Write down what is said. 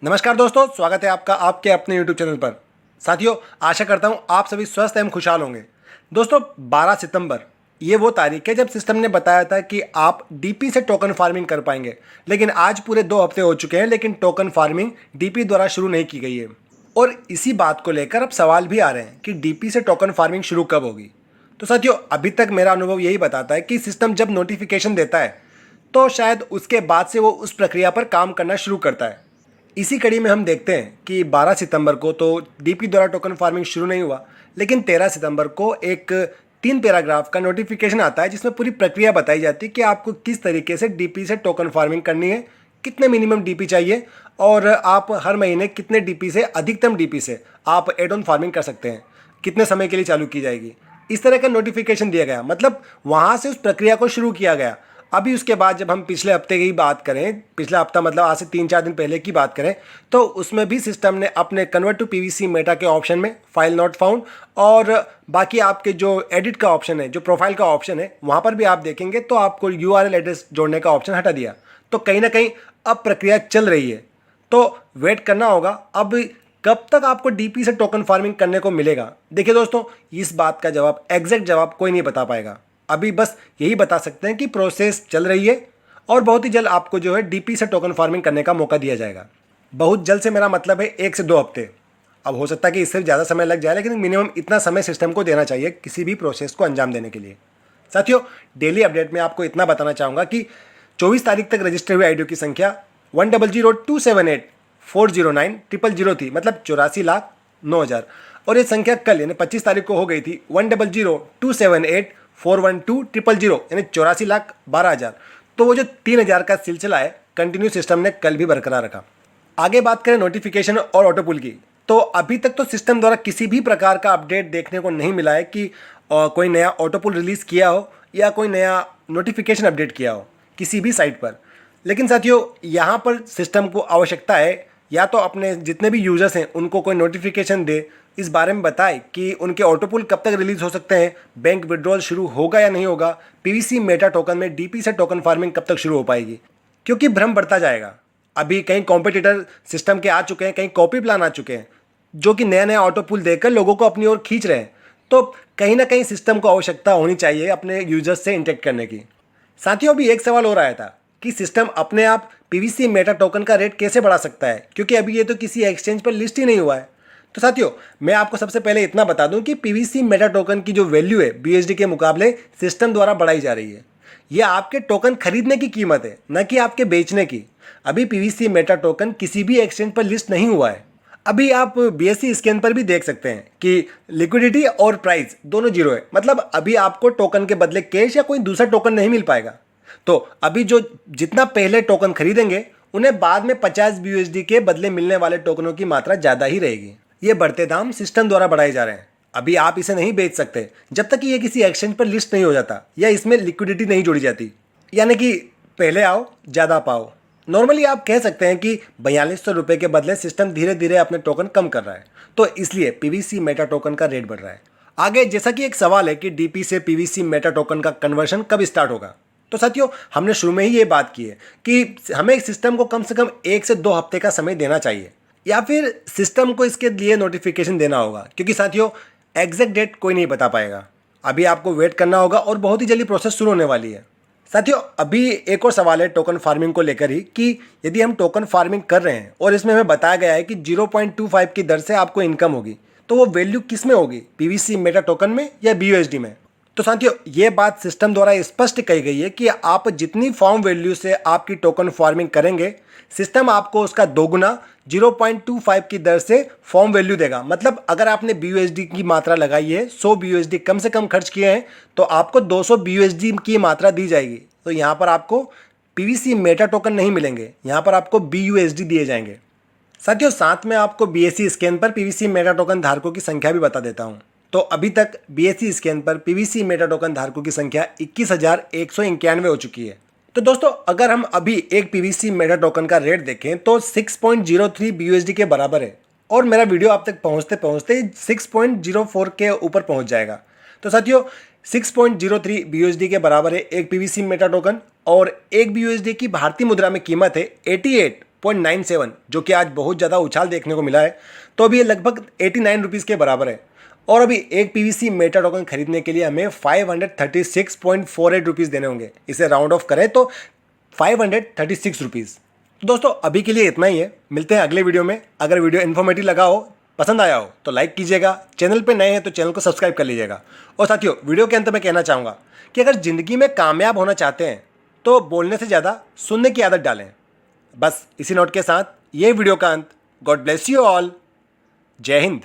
नमस्कार दोस्तों, स्वागत है आपका आपके अपने YouTube चैनल पर। साथियों, आशा करता हूँ आप सभी स्वस्थ एवं खुशहाल होंगे। दोस्तों, 12 सितंबर ये वो तारीख है जब सिस्टम ने बताया था कि आप डीपी से टोकन फार्मिंग कर पाएंगे, लेकिन आज पूरे 2 हफ्ते हो चुके हैं, लेकिन टोकन फार्मिंग डीपी द्वारा शुरू नहीं की गई है। और इसी बात को लेकर अब सवाल भी आ रहे हैं कि डीपी से टोकन फार्मिंग शुरू कब होगी। तो साथियों, अभी तक मेरा अनुभव यही बताता है कि सिस्टम जब नोटिफिकेशन देता है तो शायद उसके बाद से वो उस प्रक्रिया पर काम करना शुरू करता है। इसी कड़ी में हम देखते हैं कि 12 सितंबर को तो डीपी द्वारा टोकन फार्मिंग शुरू नहीं हुआ, लेकिन 13 सितंबर को एक 3 पैराग्राफ का नोटिफिकेशन आता है जिसमें पूरी प्रक्रिया बताई जाती है कि आपको किस तरीके से डीपी से टोकन फार्मिंग करनी है, कितने मिनिमम डीपी चाहिए और आप हर महीने कितने डीपी से अधिकतम डीपी से आप एड ऑन फार्मिंग कर सकते हैं, कितने समय के लिए चालू की जाएगी। इस तरह का नोटिफिकेशन दिया गया, मतलब वहाँ से उस प्रक्रिया को शुरू किया गया। अभी उसके बाद जब हम पिछले हफ्ते की बात करें, पिछला हफ्ता मतलब आज से 3-4 दिन पहले की बात करें, तो उसमें भी सिस्टम ने अपने कन्वर्ट टू पीवीसी मेटा के ऑप्शन में फाइल नॉट फाउंड और बाकी आपके जो एडिट का ऑप्शन है, जो प्रोफाइल का ऑप्शन है, वहाँ पर भी आप देखेंगे तो आपको यूआरएल एड्रेस जोड़ने का ऑप्शन हटा दिया। तो कहीं ना कहीं अब प्रक्रिया चल रही है, तो वेट करना होगा अब कब तक आपको डीपी से टोकन फार्मिंग करने को मिलेगा। देखिए दोस्तों, इस बात का जवाब, एग्जैक्ट जवाब कोई नहीं बता पाएगा। अभी बस यही बता सकते हैं कि प्रोसेस चल रही है और बहुत ही जल्द आपको जो है डीपी से टोकन फार्मिंग करने का मौका दिया जाएगा। बहुत जल्द से मेरा मतलब है 1 से 2 हफ्ते। अब हो सकता है कि इससे ज़्यादा समय लग जाए, लेकिन मिनिमम इतना समय सिस्टम को देना चाहिए किसी भी प्रोसेस को अंजाम देने के लिए। साथियों, डेली अपडेट में आपको इतना बताना चाहूँगा कि 24 तारीख तक रजिस्टर हुए आईडियो की संख्या 10027840900 थी, मतलब 84,09,000। और ये संख्या कल यानी 25 तारीख को हो गई थी 1002784120000 यानी 84,12,000। तो वो जो 3,000 का सिलसिला है कंटिन्यू सिस्टम ने कल भी बरकरार रखा। आगे बात करें नोटिफिकेशन और ऑटोपुल की, तो अभी तक तो सिस्टम द्वारा किसी भी प्रकार का अपडेट देखने को नहीं मिला है कि कोई नया ऑटोपुल रिलीज़ किया हो या कोई नया नोटिफिकेशन अपडेट किया हो किसी भी साइट पर। लेकिन साथियों, यहाँ पर सिस्टम को आवश्यकता है या तो अपने जितने भी यूजर्स हैं उनको कोई नोटिफिकेशन दे, इस बारे में बताए कि उनके ऑटोपुल कब तक रिलीज हो सकते हैं, बैंक विड्रॉल शुरू होगा या नहीं होगा, पीवीसी मेटा टोकन में डीपी से टोकन फार्मिंग कब तक शुरू हो पाएगी। क्योंकि भ्रम बढ़ता जाएगा। अभी कई कॉम्पिटिटर सिस्टम के आ चुके हैं, कई कॉपी प्लान आ चुके हैं जो कि नया नया ऑटोपुल देकर लोगों को अपनी ओर खींच रहे हैं। तो कहीं ना कहीं सिस्टम को आवश्यकता होनी चाहिए अपने यूजर्स से इंटरेक्ट करने की। साथियों, अभी एक सवाल और आया था कि सिस्टम अपने आप पीवीसी मेटा टोकन का रेट कैसे बढ़ा सकता है, क्योंकि अभी ये तो किसी एक्सचेंज पर लिस्ट ही नहीं हुआ है। तो साथियों, मैं आपको सबसे पहले इतना बता दूं कि पीवीसी मेटा टोकन की जो वैल्यू है बीएसडी के मुकाबले सिस्टम द्वारा बढ़ाई जा रही है। यह आपके टोकन खरीदने की कीमत है, न कि आपके बेचने की। अभी पीवीसी मेटा टोकन किसी भी एक्सचेंज पर लिस्ट नहीं हुआ है। अभी आप बीएससी स्कैन पर भी देख सकते हैं कि लिक्विडिटी और प्राइस दोनों जीरो है, मतलब अभी आपको टोकन के बदले कैश या कोई दूसरा टोकन नहीं मिल पाएगा। तो अभी जो जितना पहले टोकन खरीदेंगे उन्हें बाद में 50 बीयूएसडी के बदले मिलने वाले टोकनों की मात्रा ज़्यादा ही रहेगी। ये बढ़ते दाम सिस्टम द्वारा बढ़ाए जा रहे हैं। अभी आप इसे नहीं बेच सकते जब तक कि ये किसी एक्सचेंज पर लिस्ट नहीं हो जाता या इसमें लिक्विडिटी नहीं जोड़ी जाती, यानी कि पहले आओ ज़्यादा पाओ। नॉर्मली आप कह सकते हैं कि 4200 रुपये के बदले सिस्टम धीरे धीरे अपने टोकन कम कर रहा है, तो इसलिए पीवीसी मेटा टोकन का रेट बढ़ रहा है। आगे जैसा कि एक सवाल है कि डीपी से पीवीसी मेटा टोकन का कन्वर्शन कब स्टार्ट होगा, तो साथियों, हमने शुरू में ही ये बात की है कि हमें सिस्टम को कम से कम 1 से 2 हफ्ते का समय देना चाहिए, या फिर सिस्टम को इसके लिए नोटिफिकेशन देना होगा, क्योंकि साथियों एग्जैक्ट डेट कोई नहीं बता पाएगा। अभी आपको वेट करना होगा और बहुत ही जल्दी प्रोसेस शुरू होने वाली है। साथियों, अभी एक और सवाल है टोकन फार्मिंग को लेकर ही कि यदि हम टोकन फार्मिंग कर रहे हैं और इसमें हमें बताया गया है कि 0.25 की दर से आपको इनकम होगी, तो वो वैल्यू किस में होगी, पीवीसी मेटा टोकन में या बीयूएसडी में। तो साथियों, ये बात सिस्टम द्वारा स्पष्ट कही गई है कि आप जितनी फॉर्म वैल्यू से आपकी टोकन फार्मिंग करेंगे, सिस्टम आपको उसका दोगुना 0.25 की दर से फॉर्म वैल्यू देगा। मतलब अगर आपने बीयूएसडी की मात्रा लगाई है, 100 बीयूएसडी कम से कम खर्च किए हैं, तो आपको 200 बीयूएसडी की मात्रा दी जाएगी। तो यहाँ पर आपको पीवीसी मेटा टोकन नहीं मिलेंगे, यहाँ पर आपको बीयूएसडी दिए जाएंगे। साथियों, साथ में आपको बीएससी स्कैन पर पीवीसी मेटा टोकन धारकों की संख्या भी बता देता हूँ। तो अभी तक बीएससी स्कैन पर पीवीसी मेटा टोकन धारकों की संख्या 21,191 हो चुकी है। तो दोस्तों, अगर हम अभी एक पीवीसी मेटा टोकन का रेट देखें तो 6.03 बीयूएसडी के बराबर है, और मेरा वीडियो आप तक पहुंचते पहुंचते 6.04 के ऊपर पहुंच जाएगा। तो साथियों, 6.03 बीयूएसडी के बराबर है एक पीवीसी मेटा टोकन, और एक बीयूएसडी की भारतीय मुद्रा में कीमत है 0.97 जो कि आज बहुत ज़्यादा उछाल देखने को मिला है, तो अभी ये लगभग 89 रुपीज़ के बराबर है। और अभी एक पीवीसी मेटा टोकन खरीदने के लिए हमें 536.48 रुपीज़ देने होंगे। इसे राउंड ऑफ करें तो 536 रुपीज़। तो दोस्तों अभी के लिए इतना ही है, मिलते हैं अगले वीडियो में। अगर वीडियो इन्फॉर्मेटिव लगा हो, पसंद आया हो तो लाइक कीजिएगा, चैनल पे नए हैं तो चैनल को सब्सक्राइब कर लीजिएगा। और साथियों वीडियो के अंत में कहना चाहूँगा कि अगर ज़िंदगी में कामयाब होना चाहते हैं तो बोलने से ज़्यादा सुनने की आदत डालें। बस इसी नोट के साथ ये वीडियो का अंत। God bless you all. जय हिंद।